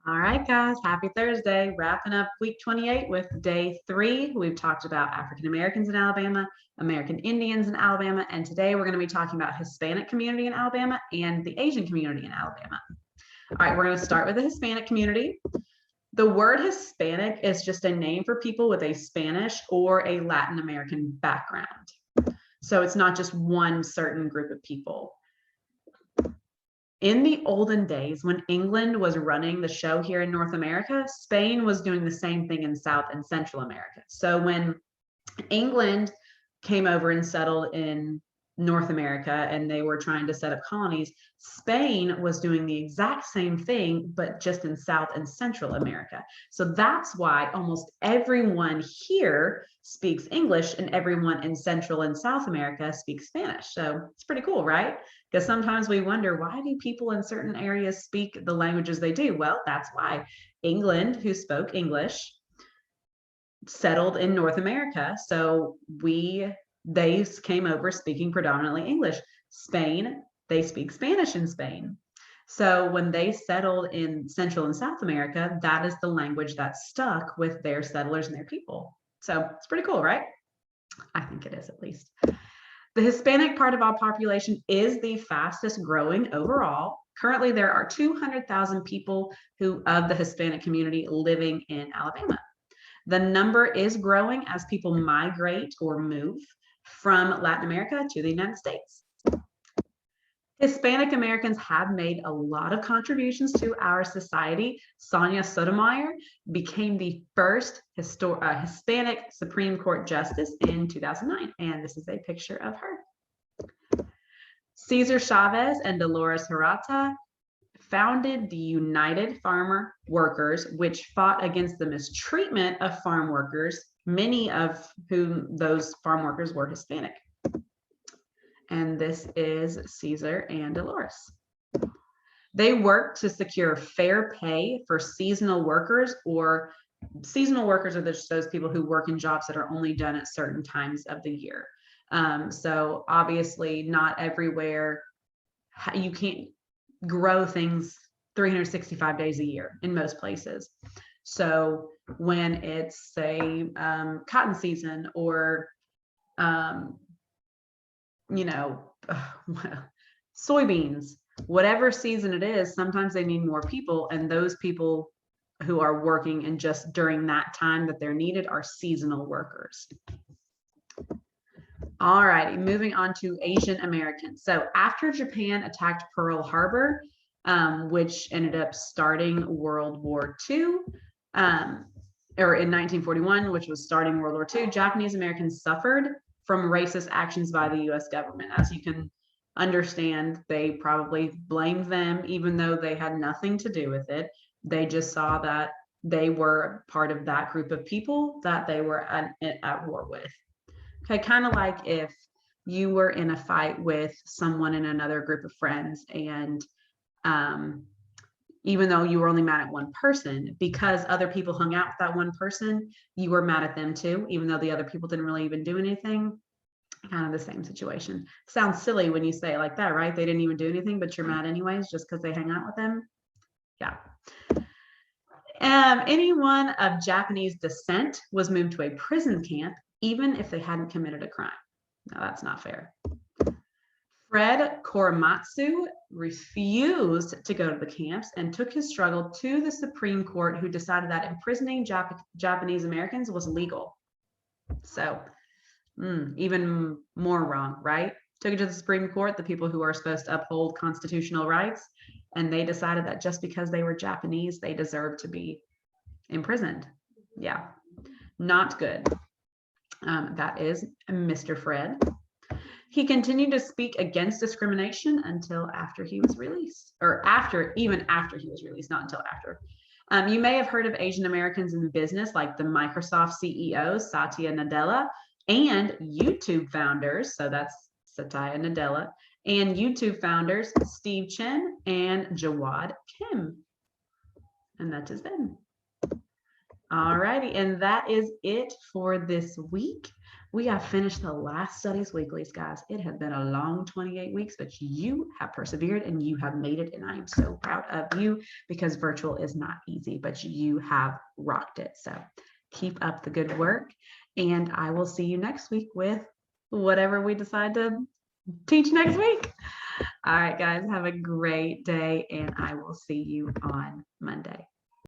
All right, guys, happy Thursday. Wrapping up week 28 with day 3. We've talked about African Americans in Alabama, American Indians in Alabama, and today we're going to be talking about Hispanic community in Alabama and the Asian community in Alabama. All right, we're going to start with the Hispanic community. The word Hispanic is just a name for people with a Spanish or a Latin American background. So it's not just one certain group of people. In the olden days, when England was running the show here in North America, Spain was doing the same thing in South and Central America. So when England came over and settled in North America and they were trying to set up colonies, Spain was doing the exact same thing, but just in South and Central America. So that's why almost everyone here speaks English and everyone in Central and South America speaks Spanish. So it's pretty cool, right? Because sometimes we wonder, why do people in certain areas speak the languages they do? Well, that's why England, who spoke English, settled in North America. So they came over speaking predominantly English. Spain, they speak Spanish in Spain. So when they settled in Central and South America, that is the language that stuck with their settlers and their people. So it's pretty cool, right? I think it is, at least. The Hispanic part of our population is the fastest growing overall. Currently, there are 200,000 people of the Hispanic community living in Alabama. The number is growing as people migrate or move from Latin America to the United States. Hispanic Americans have made a lot of contributions to our society. Sonia Sotomayor became the first Hispanic Supreme Court Justice in 2009, and this is a picture of her. Cesar Chavez and Dolores Huerta founded the United Farmer Workers, which fought against the mistreatment of farm workers, many of whom those farm workers were Hispanic. And this is Cesar and Dolores. They worked to secure fair pay for seasonal workers, or seasonal workers are just those people who work in jobs that are only done at certain times of the year. So obviously not everywhere, you can't grow things 365 days a year in most places. So when it's say cotton season or soybeans, whatever season it is, sometimes they need more people, and those people who are working and just during that time that they're needed are seasonal workers. All righty, moving on to Asian Americans. So after Japan attacked Pearl Harbor, which ended up starting World War II, or in 1941, which was starting World War II, Japanese Americans suffered from racist actions by the US government. As you can understand, they probably blamed them, even though they had nothing to do with it. They just saw that they were part of that group of people that they were at war with. Okay, kind of like if you were in a fight with someone in another group of friends, and even though you were only mad at one person, because other people hung out with that one person, you were mad at them too, even though the other people didn't really even do anything. Kind of the same situation. Sounds silly when you say it like that, right? They didn't even do anything, but you're mad anyways just because they hang out with them. Yeah. Anyone of Japanese descent was moved to a prison camp, even if they hadn't committed a crime. Now, that's not fair. Fred Korematsu refused to go to the camps and took his struggle to the Supreme Court, who decided that imprisoning Japanese Americans was legal. So, even more wrong, right? Took it to the Supreme Court, the people who are supposed to uphold constitutional rights, and they decided that just because they were Japanese, they deserved to be imprisoned. Yeah, not good. That is Mr. Fred. He continued to speak against discrimination until after he was released, or even after he was released, not until after. You may have heard of Asian Americans in business, like the Microsoft CEO, Satya Nadella, and YouTube founders, so that's Satya Nadella, and YouTube founders, Steve Chen and Jawad Kim. And that is them. All righty, and that is it for this week. We have finished the last Studies Weeklies, guys. It has been a long 28 weeks, but you have persevered and you have made it. And I am so proud of you because virtual is not easy, but you have rocked it. So keep up the good work. And I will see you next week with whatever we decide to teach next week. All right, guys, have a great day, and I will see you on Monday.